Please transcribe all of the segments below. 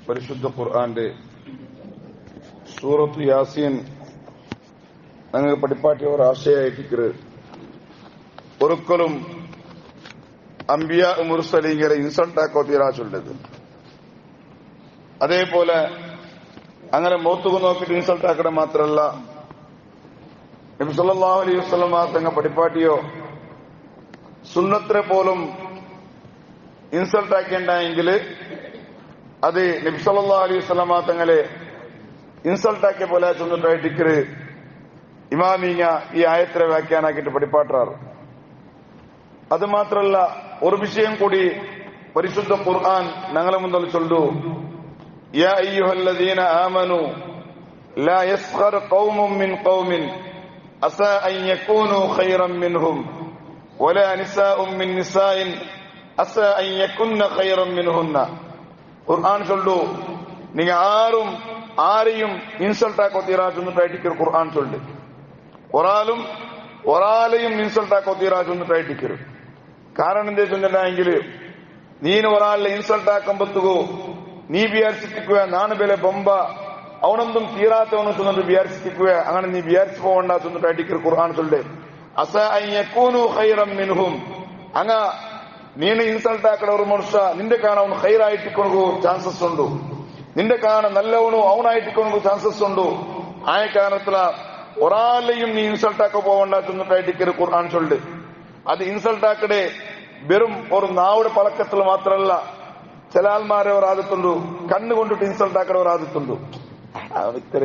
പരിശുദ്ധ ഖുർആന്റെ സൂറത്ത് യാസീൻ ഞങ്ങൾ പഠിപ്പാട്ടിയവർ ആശയായിട്ടിക്കറ് ഒരിക്കലും അംബിയ മുർസലീങ്ങളെ ഇൻസൾട്ട് ആക്കോത്തീരാ ചൊല്ലത്. അതേപോലെ അങ്ങനെ മോത്തുക നോക്കിയിട്ട് ഇൻസൾട്ട് ആക്കണം മാത്രമല്ല, നബി സല്ലല്ലാഹു അലൈഹി വസല്ലം തങ്ങൾ പഠിപ്പാട്ടിയോ സുന്നത്തിനെ പോലും ഇൻസൾട്ട് ആക്കേണ്ടെങ്കിൽ അത് നബി സല്ലല്ലാഹു അലൈഹി വസല്ലം തങ്ങളെ ഇൻസൾട്ട് ആക്കിയ പോലെ ചൊന്നിട്ടായിട്ടിക്കറ് ഇമാമിങ്ങ ഈ ആയത്തിനെ വ്യാഖ്യാനാക്കിയിട്ട് പഠിപ്പാട്ടാറ്. അത് മാത്രമല്ല, ഒരു വിഷയം കൂടി പരിശുദ്ധ ഖുർആൻ ഞങ്ങളെ മുന്നിൽ ചൊല്ലു. യാ അയ്യുഹല്ലദീന ആമനു ലാ യസ്ഖർ ഖൗമും മിൻ ഖൗമിൻ അസാ അൻ യകൂനു ഖൈറൻ മിൻഹും വലാ നിസാഉം മിൻ നിസാഇൻ അസാ അൻ യകുന്ന ഖൈറൻ മിൻഹുന്ന. ഖുർആൻ ചൊല്ലു, നിങ്ങൾ ആരും ആരെയും ഇൻസൾട്ട് ആക്കോത്തീരാ ചൊന്നിട്ടായിട്ടിക്കറ് ഖുർആൻ ചൊല്ലു. ഒരാളെയും ഇൻസൾട്ട് ആക്കോത്തീരാ ചൊന്നിട്ടായിട്ടിക്കറ്. കാരണം എന്താ ചൊല്ലിട്ടെങ്കിൽ, നീನು ഒരാളെ ഇൻസൾട്ട് ആക്കുമ്പോഴത്തಗೂ നീ വിചാരിച്ചിരിക്കുക നാണ് ബെലെ ബൊമ്പ അവനൊന്നും തീരാത്തവನು ചൊന്നിട്ട് വിചാരിച്ചിരിക്കുക. അങ്ങനെ നീ വിചാരിച്ചു പോകണ്ട ചൊന്നിട്ടായിട്ടിക്കറ് ഖുർആൻ ചൊല്ല്. അസാ അൻ യകൂനു ഖൈറൻ മിൻഹും. അങ്ങ നീನು ഇൻസൾട്ട് ആക്കണ ഒരു മനുഷ്യ നിന്റെ കാണ ಅವನು ಖೈರಾയിട്ടിക്കൊണു ಚಾನ್ಸಸ್ ಉಂಟು, നിന്റെ കാണ നല്ലവನು അവനായിട്ടിക്കൊണു ಚಾನ್ಸಸ್ ಉಂಟು. ആയ കാരണത്തില ഒരാളെയും നീ ഇൻസൾട്ട് ആക്ക പോകണ്ട ചൊന്നിട്ടായിട്ടിക്കറ് ഖുർആൻ ചൊല്ല്. അത് ഇൻസൾട്ട് ആക്കടെ വെറും ഒരു നാവുടെ പഴക്കത്തിൽ മാത്രമല്ല, ചില ആൾമാരെ ഒരു ആദത്തുണ്ടു കണ്ണുകൊണ്ടിട്ട് ഇൻസൾട്ട് ആക്കട ഒരു ആദത്തുണ്ടു.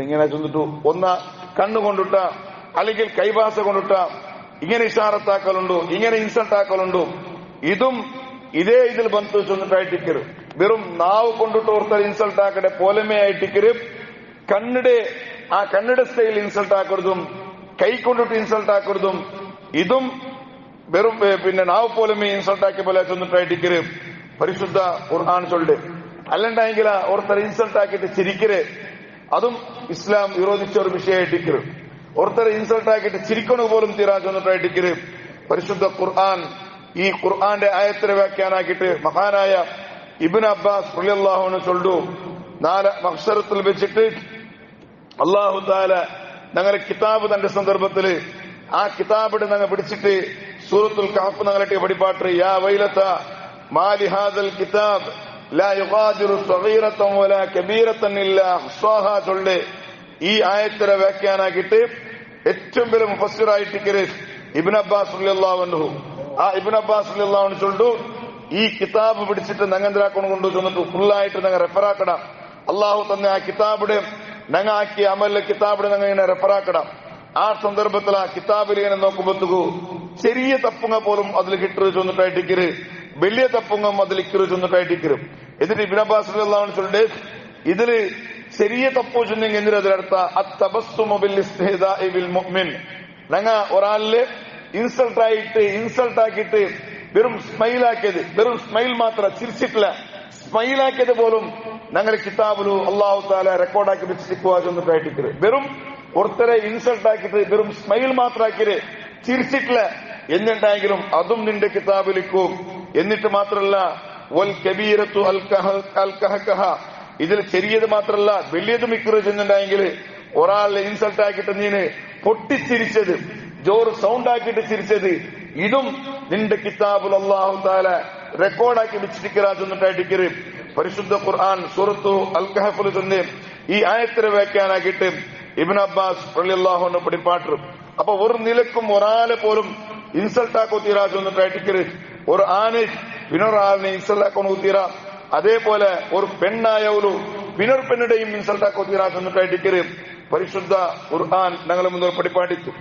ഇങ്ങനെ ചൊന്നിട്ടു ഒന്ന കണ്ണുകൊണ്ടിട്ട അല്ലെങ്കിൽ കൈഭാഷ കൊണ്ടിട്ട ഇങ്ങനെ ഇഷാറത്താക്കലുണ്ടു, ഇങ്ങനെ ഇൻസൾട്ട് ആക്കലുണ്ടു. ഇതും ഇതേ ഇതിൽ ബന്ധു ചൊന്നിട്ടായിട്ടിക്കറ്. വെറും നാവ് കൊണ്ടിട്ട് ഓർത്താൽ ഇൻസൾട്ട് ആക്കടെ പോലമേ ആയിട്ടിക്കറ്. കണ്ണട സ്റ്റൈൽ ഇൻസൾട്ട് ആക്കരുതും കൈ കൊണ്ടിട്ട് ഇൻസൾട്ട് ആക്കരുതും ഇതും വെറും പിന്നെ നാവ് പോലമേ ഇൻസൾട്ട് ആക്കിയ പോലെ ചൊന്നിട്ടായിട്ടിക്കറ് പരിശുദ്ധ ഖുർആൻ ചൊല്ല്. അല്ലണ്ടെങ്കിൽ ഓർത്തർ ഇൻസൾട്ട് ആക്കിയിട്ട് ചിരിക്കര്, അതും ഇസ്ലാം വിരോധിച്ച ഒരു വിഷയമായിട്ടിക്കറ്. ഓർത്തർ ഇൻസൾട്ട് ആക്കിയിട്ട് ചിരിക്കണ പോലും തീരാ ചൊന്നിട്ടായിട്ടിക്കറ് പരിശുദ്ധ ഖുർആൻ. ഈ ഖുർആന്റെ ആയത്തിനെ വ്യാഖ്യാനാക്കിയിട്ട് മഹാനായ ഇബ്നു അബ്ബാസ് റളിയല്ലാഹു അൻഹു ചൊല്ലു, 4 മഹ്ശറത്തിൽ വെച്ചിട്ട് അല്ലാഹു തആല ഞങ്ങളുടെ കിതാബ് തന്റെ സന്ദർഭത്തില് ആ കിതാബിടെ ഞങ്ങൾ പിടിച്ചിട്ട് സൂറത്തുൽ കഹഫ് ഞങ്ങളെ പഠിപ്പാട്ട് യാ വൈലത മാലി ഹാദൽ കിതാബ് ലാ യുഗാദിറു സഗീറതൻ വലാ കബീറതൻ ഇല്ലാ അഹ്സാഹാ ചൊല്ല്. ഈ ആയത്തിനെ വ്യാഖ്യാനാക്കിയിട്ട് ഏറ്റവും വലിയ മുഫസ്സിറായിട്ടിക്കര് ഇബ്നു അബ്ബാസ് റളിയല്ലാഹു അൻഹു. ആ ഇബ്നു അബ്ബാസ് റളിയല്ലാഹു അൻഹു ചൊല്ലു, ഈ കിതാബ് പിടിച്ചിട്ട് ഞങ്ങെന്തരാക്കണം കൊണ്ട് ചെന്നിട്ട് ഫുള്ളായിട്ട് ഞങ്ങൾ റെഫറാക്കണം. അള്ളാഹു തന്നെ ആ കിതാബിടെ ഞങ്ങൾ ആക്കിയ അമലിലെ കിതാബിടെ ഞങ്ങൾ ഇങ്ങനെ റെഫറാക്കണം. ആ സന്ദർഭത്തിൽ ആ കിതാബിൽ ഇങ്ങനെ നോക്കുമ്പോഴത്തേക്കു ചെറിയ തപ്പുങ്ങ പോലും അതിൽ കിട്ടു ചെന്നിട്ടായിട്ടിക്കര്, വലിയ തപ്പുങ്ങം അതിൽ ഇക്കറ് ചെന്നിട്ടായിട്ടിക്കരും. എന്നിട്ട് ഇബ്നു അബ്ബാസ് റളിയല്ലാഹു അൻഹു ചൊല്ല്, ഇതില് ചെറിയ തപ്പു ചെന്നെങ്കിൽ എന്തിനാ അതിലർത്ഥ അത്തബസ്സുമു ബിൽ ഇസ്തിഹ്ദാഇ ബിൽ മുഅ്മിൻ. ഞങ്ങ ഒരാളില് ഇൻസൾട്ട് ആക്കിയിട്ട് വെറും സ്മൈലാക്കിയത്, വെറും സ്മൈൽ മാത്രം ചിരിച്ചിട്ടില്ല, സ്മൈലാക്കിയത് പോലും ഞങ്ങളുടെ കിതാബിലു അല്ലാഹു തആല റെക്കോർഡാക്കി വെച്ചിരിക്കുക ചെന്നിട്ടായിട്ടിക്കര്. വെറും ഒരുത്തരെ ഇൻസൾട്ട് ആക്കിയിട്ട് വെറും സ്മൈൽ മാത്രമാക്കിയത്, ചിരിച്ചിട്ടില്ല എന്നിട്ടെങ്കിലും അതും നിന്റെ കിതാബിലിക്കും. എന്നിട്ട് മാത്രമല്ല വൽ കബീറത്തു അൽ കഹകഹ, ഇതിൽ ചെറിയത് മാത്രമല്ല വലിയതും ഇക്കറ് ചെന്നിട്ടുണ്ടെങ്കിൽ ഒരാളെ ഇൻസൾട്ട് ആക്കിയിട്ട് നീന് പൊട്ടിച്ചിരിച്ചത്, ജോറ് സൗണ്ട് ആക്കിയിട്ട് ചിരിച്ചത്, ഇതും നിന്റെ കിതാബുൽ അല്ലാഹു തആല റെക്കോർഡാക്കി വെച്ചിരിക്കറാ ചെന്നിട്ടായിട്ടിക്കര് പരിശുദ്ധ ഖുർആൻ സൂറത്തു അൽ കഹഫിൽ തന്നെ ഈ ആയത്തിനെ വ്യാഖ്യാനാക്കിയിട്ട് ഇബ്നു അബ്ബാസ് റളിയല്ലാഹു അൻഹു പഠിപ്പാട്ട്. അപ്പൊ ഒരു നിലക്കും ഒരാളെ പോലും ഇൻസൾട്ട് ആക്കോ തീരാ ചെന്നിട്ടായിട്ടിക്കര്. ഒരു ആന് പിന്നൊരാളിനെ ഇൻസൾട്ട് ആക്കണോ തീരാ, അതേപോലെ ഒരു പെണ്ണായവരു പിന്നൊരു പെണ്ണിടെയും ഇൻസൾട്ട് ആക്കോ തീരാ ചെന്നിട്ടായിട്ടിക്കര് പരിശുദ്ധ ഖുർആൻ ഞങ്ങളെ മുന്നിൽ പഠിപ്പാട്ടിച്ചു.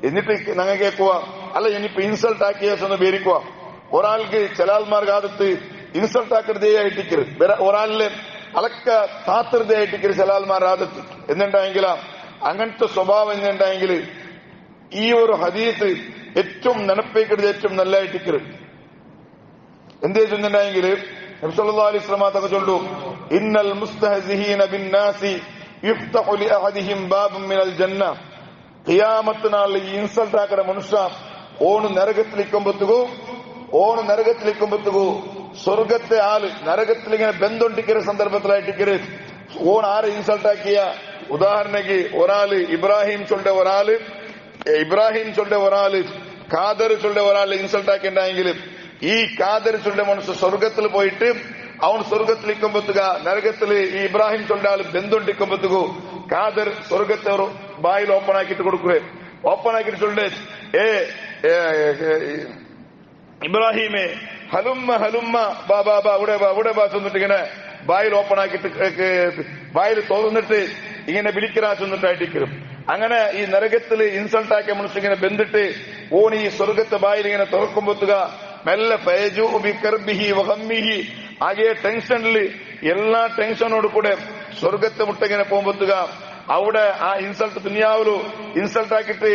എന്നിട്ട് ഞങ്ങൾ കേൾക്കുക, അല്ല ഇനിയിപ്പോ ഇൻസൾട്ട് ആക്കിയ ചെന്ന് പേരിക്കുക. ഒരാൾക്ക് ചില ആൾമാർക്ക് ആദത്ത് ഇൻസൾട്ട് ആക്കരുതേ ആയിട്ടിക്കര്, ഒരാളിലെ അലക്ക താത്തരുതേ ആയിട്ടിക്കര് ചില ആൾമാർ ആദത്ത്. എന്നുണ്ടായെങ്കിൽ അങ്ങനത്തെ സ്വഭാവം എന്നുണ്ടായെങ്കിൽ ഈ ഒരു ഹദീസ് ഏറ്റവും നനപ്പേക്കരുത്, ഏറ്റവും നല്ലതായിട്ടിക്കര്. എന്തേ ചെന്നുണ്ടായെങ്കിൽ നബി സല്ലല്ലാഹു അലൈഹി വസല്ലം തങ്ങൾ ചൊല്ലു, ഇന്നൽ മുസ്തഹ്സിഹീന ബിന്നാസി യുഫ്തഹു ലിഅഹദിഹിം ബാബുൻ മിനൽ ജന്ന. ഖിയാമത്ത് നാളിൽ ഈ ഇൻസൾട്ട് ആക്കണ മനുഷ്യ ഓണ് നരകത്തിലേക്കുമ്പോഴത്തേക്കു സ്വർഗത്തെ ആള് നരകത്തിൽ ഇങ്ങനെ ബന്ധുണ്ടിക്കുന്ന സന്ദർഭത്തിലായിട്ടിക്കര് ഓൺ ആറ് ഇൻസൾട്ട് ആക്കിയ ഉദാഹരണക്ക് ഒരാള് ഇബ്രാഹിം ചൊല്ലെ ഒരാള് ഖാദർ ചൊല്ലെ ഒരാള് ഇൻസൾട്ട് ആക്കിണ്ടായെങ്കിൽ ഈ ഖാദർ ചൊല്ലെ മനുഷ്യ സ്വർഗത്തിൽ പോയിട്ട് അവൻ സ്വർഗത്തിലിക്കുമ്പോത്തുക നരകത്തില് ഈ ഇബ്രാഹിം ചൊല്ലെ ആള് ബന്ധുണ്ടിക്കുമ്പോത്തുകു ഖാദർ സ്വർഗത്തെ ബായിൽ ഓപ്പൺ ആക്കിയിട്ട് കൊടുക്കുക. ഓപ്പൺ ആക്കിയിട്ട് ചൊല്ലേ ഇബ്രാഹിമെ ഹലുമ്മ ഹലുമ്മ ബാബാ ഇവിടെ ബാ ചെന്നിട്ട് ഇങ്ങനെ ബായിൽ ഓപ്പൺ ആക്കിയിട്ട് ബായിൽ തുറന്നിട്ട് ഇങ്ങനെ വിളിക്കരാ ചെന്നിട്ടായിട്ടിരിക്കും. അങ്ങനെ ഈ നരകത്തില് ഇൻസൾട്ട് ആക്കിയ മനുഷ്യ ഇങ്ങനെ ബന്ധിട്ട് ഓണി ഈ സ്വർഗത്തെ ബായിൽ ഇങ്ങനെ തുറക്കുമ്പോത്തുക മെല്ലെ ആകെ ടെൻഷനില് എല്ലാ ടെൻഷനോട് കൂടെ സ്വർഗത്തെ മുട്ടിങ്ങനെ പോകുമ്പോത്തുക അവിടെ ആ ഇൻസൾട്ട് ദുനിയാവിലു ഇൻസൾട്ട് ആക്കിയിട്ട്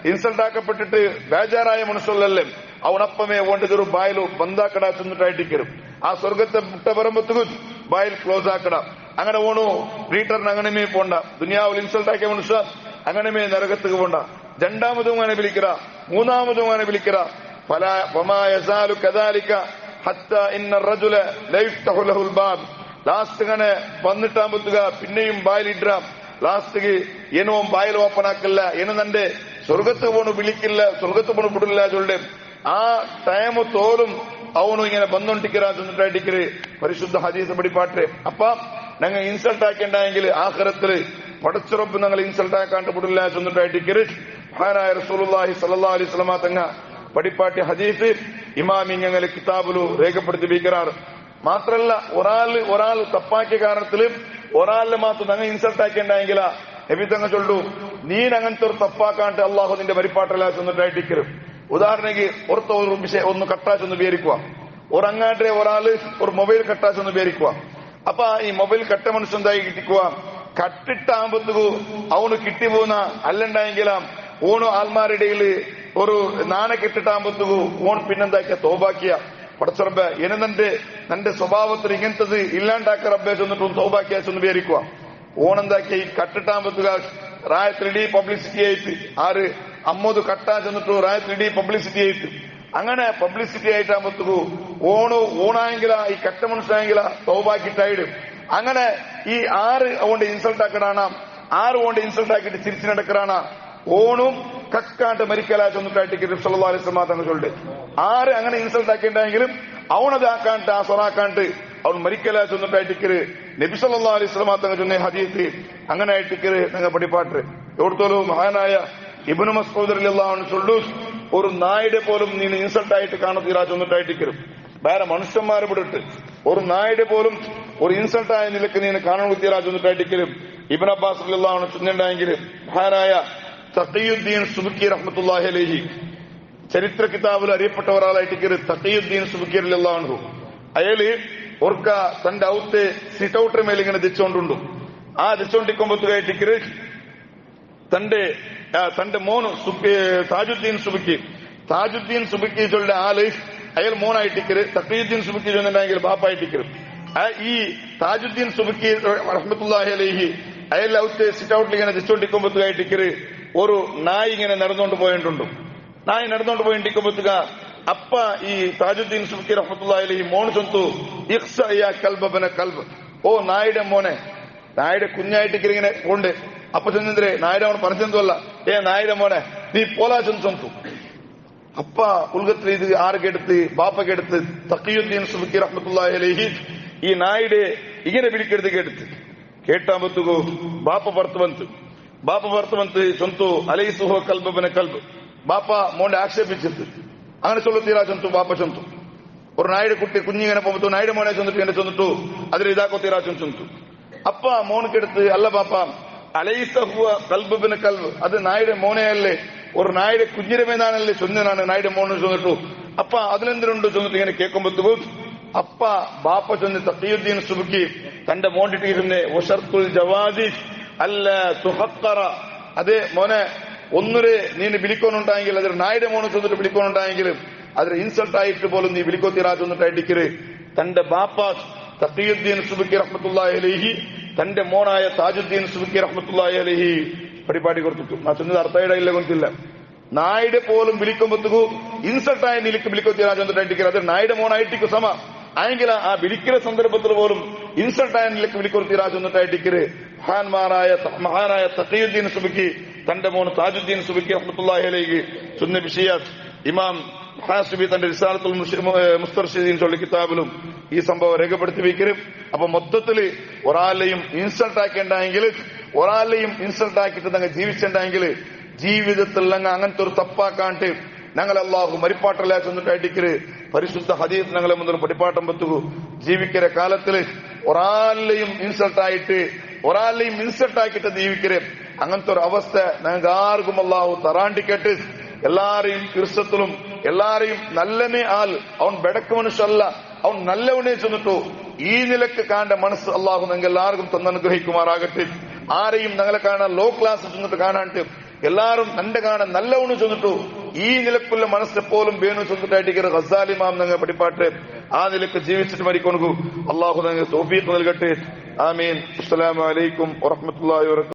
ഇൻസൾട്ട് ആക്കപ്പെട്ടിട്ട് ബേജാറായ മനുഷ്യരല്ലേ അവനപ്പമേ വേണ്ടതൊരു ബായിലു ബന്ധാക്കട ചെന്നിട്ടായിട്ടിരിക്കും. ആ സ്വർഗത്തെ മുട്ട പറയുമ്പോഴത്തേക്കും ബായിൽ ക്ലോസ് ആക്കട. അങ്ങനെ പോണു റീട്ടറിന് അങ്ങനെമേ പോണ്ട. ദുനിയാവിൽ ഇൻസൾട്ട് ആക്കിയ മനുഷ്യ അങ്ങനെമേ നരകത്തേക്ക് പോണ്ട. രണ്ടാമതും അങ്ങനെ വിളിക്കറ, മൂന്നാമതും അങ്ങനെ വിളിക്കറ. ലാസ്റ്റ് അങ്ങനെ വന്നിട്ടാകുമ്പോത്തുക പിന്നെയും ബായിലിടാം. ലാസ്റ്റ് ಏನೋ ಬಾയിൽ ಓಪನ್ ಹಾಕಲ್ಲ ಏನು ನಂದೆ സ്വർഗത്ത് പോണു വിളിക്കില്ല, സ്വർഗത്ത് പോണു വിടില്ല ചൊല്ലെ ആ ടൈം തോലും അവನು ഇങ്ങനെ ಬಂದೊಂಟಿക്കರಾ ചെന്നിട്ടായിട്ടിക്കര് പരിശുദ്ധ ഹദീസ് പഠിപ്പാട്ടെ. അപ്പ ഞങ്ങൾ ഇൻസൾട്ട് ആക്കേണ്ടെങ്കിൽ ആഖിറത്തില് പടച്ചുറപ്പ് ഞങ്ങൾ ഇൻസൾട്ട് ആക്കാണ്ട് വിടില്ല ചെന്നിട്ടായിട്ടിക്കര് മഹാനായ റസൂലുള്ളാഹി സ്വല്ലല്ലാഹു അലൈഹി വസല്ലമ തങ്ങ പഠിപ്പാട്ടെ ഹദീസ് ഇമാമിങ്ങളെ കിതാബിലു രേഖപ്പെടുത്തി വയ്ക്കാറ്. മാത്രല്ല ഒരാൾ തപ്പാക്കിയ കാരണത്തില് ഒരാളില് മാത്രം ഞങ്ങൾ ഇൻസൾട്ട് ആക്കേണ്ടെങ്കില നബി തങ്ങ ചൊല്ലു നീൻ അങ്ങനത്തെ ഒരു തപ്പാക്കാണ്ട് അള്ളാഹു നിന്റെ പരിപ്പാട്ടല്ല ചെന്നിട്ടായിട്ടിക്കരും. ഉദാഹരണക്ക് പുറത്ത് ഒരു വിഷയം ഒന്ന് കട്ടാച്ചൊന്ന് വിചാരിക്കുക, ഒരങ്ങാട്ടെ ഒരാള് ഒരു മൊബൈൽ കട്ടാച്ചൊന്ന് വിചാരിക്കുക. അപ്പൊ ഈ മൊബൈൽ കട്ട മനുഷ്യൻ എന്തായി കിട്ടിക്കുക കട്ടിട്ടാകുമ്പോഴത്തേക്കു അവന് കിട്ടിപ്പോകുന്ന അല്ലണ്ടായെങ്കില ഓണ് ആൽമാരിടയില് ഒരു നാണക്കെട്ടിട്ടാകുമ്പോഴത്തേക്കു ഓൺ പിന്നെന്താക്കിയ തോബാക്കിയ പടച്ചറബ് നന്റെ സ്വഭാവത്തിൽ ഇങ്ങനത്തത് ഇല്ലാണ്ടാക്ക റബ്ബെ ചെന്നിട്ടും തോബാക്കിയ ചെന്ന് വിചാരിക്കുക. ഓണെന്താക്കിയ ഈ കട്ടിട്ടാകുമ്പോഴത്തേക്ക് റായത്തിലിടി പബ്ലിസിറ്റി ആയിട്ട് ആര് അമ്മത് കട്ടാ ചെന്നിട്ടു റായത്തിലിടി പബ്ലിസിറ്റി ആയിട്ട് അങ്ങനെ പബ്ലിസിറ്റി ആയിട്ടാകുമ്പോഴത്തേക്കു ഓണായെങ്കില ഈ കട്ട മനുഷ്യനായെങ്കില തോബാക്കിട്ടായിട്. അങ്ങനെ ഈ ആറ് കൊണ്ട് ഇൻസൾട്ട് ആക്കണാണ്, ആറ് കൊണ്ട് ഇൻസൾട്ട് ആക്കിയിട്ട് ചിരിച്ചു നടക്കറാണ്. ഓണും കക്കാണ്ട് മരിക്കല ചെന്നിട്ടായിട്ട് നബി സല്ലല്ലാഹു അലൈഹി വസല്ലം തങ്ങൾ ചൊല്ല് ആറ് അങ്ങനെ ഇൻസൾട്ട് ആക്കിയിട്ടുണ്ടെങ്കിലും അവനത് ആക്കാണ്ട് ആ സ്വറാക്കാണ്ട് അവൻ മരിക്കല ചെന്നിട്ടായിട്ടിക്കര് നബി സല്ലല്ലാഹു അലൈഹി വസല്ലം തങ്ങൾ ചൊന്ന ഹദീസ് അങ്ങനെ ആയിട്ടിക്കര് ഞങ്ങൾ പഠിപ്പാട്ട്. എവിടത്തോലും മഹാനായ ഇബ്നു മസ്ഊദ് റളിയല്ലാഹു അൻഹു ചൊല്ലു ഒരു നായുടെ പോലും നീ ഇൻസൾട്ട് ആയിട്ട് കാണുതീരാ ചെന്നിട്ടായിട്ടിക്കരും. വേറെ മനുഷ്യന്മാരെ വിട്ടിട്ട് ഒരു നായുടെ പോലും ഒരു ഇൻസൾട്ട് ആയ നിലക്ക് നീ കാണാൻ കുത്തിയരാ ചെന്നിട്ടായിട്ടിക്കരും. ഇബ്നു അബ്ബാസ് റളിയല്ലാഹു അൻഹു ചൊന്നിട്ടുണ്ടെങ്കിൽ മഹാനായ തഖിയുദ്ദീൻ സുബ്കി റഹ്മത്തുള്ളാഹി അലൈഹി ചരിത്ര കിതാബിൽ അറിയപ്പെട്ട ഒരാളായിട്ട് തഖിയുദ്ദീൻ സുബ്കി റളിയല്ലാഹു അൻഹു അയാള് ഓർക്ക തന്റെ ഔത്തെ സിറ്റ് ഔട്ടർ മേലെ ഇങ്ങനെ ദിച്ചുകൊണ്ടുണ്ട്. ആ ദിച്ചുകൊണ്ടിരിക്കുമ്പോഴത്തേക്ക് തന്റെ മോന് താജുദ്ദീൻ സുബ്കി ചൊല്ലെ ആള് അയാൾ മോനായിട്ടിക്കര് തഖിയുദ്ദീൻ സുബ്കി ചൊന്നുണ്ടെങ്കിൽ ബാപ്പായിട്ടിക്കര്. ഈ താജുദ്ദീൻ സുബ്കി റഹ്മത്തുള്ളാഹി അലൈഹി അയാൾ ഔത്തെ സിറ്റ് ഔട്ടിൽ ഇങ്ങനെ ദിച്ചുകൊണ്ടിരിക്കുമ്പോഴത്തേക്ക് ഒരു നായി ഇങ്ങനെ നടന്നുകൊണ്ട് പോയിട്ടുണ്ട്. നായി നടന്നുകൊണ്ട് പോയിട്ടിരിക്കുമ്പോഴത്തേക്ക് അപ്പ ഈ താജുദ്ദീൻ സുബ്കി റഹ്മത്തുള്ളാഹി അലൈഹി മോന് ചൊന്തു ഇഖ്സ യാ കൽബന കൽബ്, ഓ നായുടെ മോനെ, നായുടെ കുഞ്ഞായിട്ടിക്കര് ഇങ്ങനെ കൊണ്ട് അപ്പ ചെന്നിದ್ರೆ നായുടെ അവൻ പറഞ്ഞെന്തല്ല നായുടെ മോനെ നീ പോലാ ചൊന്തു. അപ്പ ഉൽഗത്തിൽ ഇത് ആർക്കെടുത്ത് ബാപ്പക്കെടുത്ത് തഖിയുദ്ദീൻ സുബ്കി റഹ്മത്തുള്ളാഹി അലൈഹി ഈ നായുടെ ഇങ്ങനെ വിളിക്കെടുത്ത് കേട്ടാകുമ്പോഴത്തേക്കു ബാപ്പ പുറത്ത് വന്ന് ചൊന്തു അലൈസുഹോ കൽബന കൽബ്, ബാപ്പ മോന്റെ ആക്ഷേപിച്ചിട്ട് അങ്ങനെ ചൊല്ലത്തീരാ ചൊന്തു. ബാപ്പ ചൊന്തു ഒരു നായുടെ കുഞ്ഞിങ്ങനെ പോകുമ്പോ നായുടെ മോനെ ചൊന്നിട്ട് എന്നെ ചൊന്നിട്ടു അതിൽ ഇതാക്കൊത്തീരാ ചൊന്തു. അപ്പ മോനക്കെടുത്ത് അല്ല ബാപ്പ അലൈസഹുവ കൽബിന് കൽബ്, അത് നായുടെ മോനെയല്ലേ ഒരു നായുടെ കുഞ്ഞിന്റെ മേനാണല്ലേ ചൊന്നാണ് നായുടെ മോനെ ചൊന്നിട്ടു. അപ്പ അതിലെന്തിനുണ്ട് ചൊന്നിട്ട് ഇങ്ങനെ കേൾക്കുമ്പോഴത്തേക്കു അപ്പ ബാപ്പ ചൊന്ന് തഖിയുദ്ദീൻ സുബ്കി തന്റെ മോണ്ടിട്ടിരുന്നേ വശർത്തുൽ ജവാദി അല്ല തുഹഖറ, അതെ മോനെ ഒന്നൊരു നീ വിളിക്കോണുണ്ടായെങ്കിൽ അതൊരു നായുടെ മോനെ ചൊന്നിട്ട് വിളിക്കോണുണ്ടായെങ്കിലും അതൊരു ഇൻസൾട്ട് ആയിട്ട് പോലും നീ വിളിക്കോത്തീരാ ചൊന്നിട്ടായിട്ടിക്കര് തന്റെ ബാപ്പ തഖിയുദ്ദീൻ സുബ്കി റഹ്മത്തുള്ളാഹി അലൈഹി തന്റെ മോനായ താജുദ്ദീൻ സുബ്കി റഹ്മത്തുള്ളാഹി അലൈഹി പരിപാടി കൊടുത്തു. ആ ചെന്നത് അർത്ഥയുടെ ഇല്ല കൊണ്ടില്ല നായുടെ പോലും വിളിക്കുമ്പോഴത്തേക്കു ഇൻസൾട്ടായ നിലക്ക് വിളിക്കൊത്തിരാ ചൊന്നിട്ടായിട്ടിരിക്കുന്നത് അത് നായുടെ മോനായിട്ടിക്ക് സമ ആയെങ്കിൽ ആ വിളിക്കുന്ന സന്ദർഭത്തിൽ പോലും ഇൻസൾട്ടായ നിലക്ക് വിളിക്കൊത്തിരാ ചൊന്നിട്ടായിട്ടിക്കര് മഹാനായ തഖിയുദ്ദീൻ സുബക്കി തന്റെ മോൻ താജുദ്ദീൻ സുബക്കി റഹ്മത്തുള്ളാഹി അലൈഹി ചൊന്ന വിഷയ ഇമാം ഹാസിബി തന്റെ റിസാലത്തുൽ മുസ്തർശിദീൻ ചൊല്ലി കിതാബിലും ഈ സംഭവം രേഖപ്പെടുത്തി വയ്ക്കരും. അപ്പൊ മൊത്തത്തില് ഒരാളെയും ഇൻസൾട്ട് ആക്കേണ്ടെങ്കിൽ ഒരാളെയും ഇൻസൾട്ട് ആക്കിയിട്ട് ഞങ്ങൾ ജീവിച്ചിട്ടുണ്ടെങ്കിൽ ജീവിതത്തിൽ ഞങ്ങൾ അങ്ങനത്തെ ഒരു തപ്പാക്കാണ്ട് ഞങ്ങൾ അള്ളാഹു മരിപ്പാട്ടല്ല ചെന്നിട്ടായിട്ടിക്കര് പരിശുദ്ധ ഹദീസ് ഞങ്ങളെ മുന്നിൽ പടിപ്പാട്ടം പത്തുകു ജീവിക്കുന്ന കാലത്തില് ഒരാളെയും ഇൻസൾട്ട് ആക്കിയിട്ട് ജീവിക്കരുത്. അങ്ങനത്തെ ഒരു അവസ്ഥ ഞങ്ങൾക്ക് ആർക്കും അള്ളാഹു തറാണ്ടിക്കെട്ട് എല്ലാരെയും തീർച്ചത്തിലും എല്ലാരെയും നല്ലനെ ആൾ അവൻ ബെടക്ക് മനുഷ്യല്ല അവൻ നല്ലവനെ ചെന്നിട്ടു ഈ നിലക്ക് കാണേണ്ട മനസ്സ് അള്ളാഹു ഞങ്ങൾ എല്ലാവർക്കും തന്നനുഗ്രഹിക്കുമാറാകട്ടെ. ആരെയും ഞങ്ങളെ കാണാൻ ലോ ക്ലാസ് ചെന്നിട്ട് കാണാണ്ട് എല്ലാരും നന്റെ കാണാൻ നല്ലവണ് ചെന്നിട്ടു ഈ നിലക്കുള്ള മനസ്സെപ്പോലും വേണു ചെന്നിട്ടായിട്ട് ഗസാലി മാം ഞങ്ങൾ പഠിപ്പാട്ട് ആ നിലക്ക് ജീവിച്ചിട്ട് മരിക്കൊണു. അള്ളാഹു ഞങ്ങൾ തൗഫീഖ് നൽകട്ടെ. ആമീൻ. അസ്സലാമു അലൈക്കും വറഹ്മത്തുള്ളാഹി വബറകാതുഹു.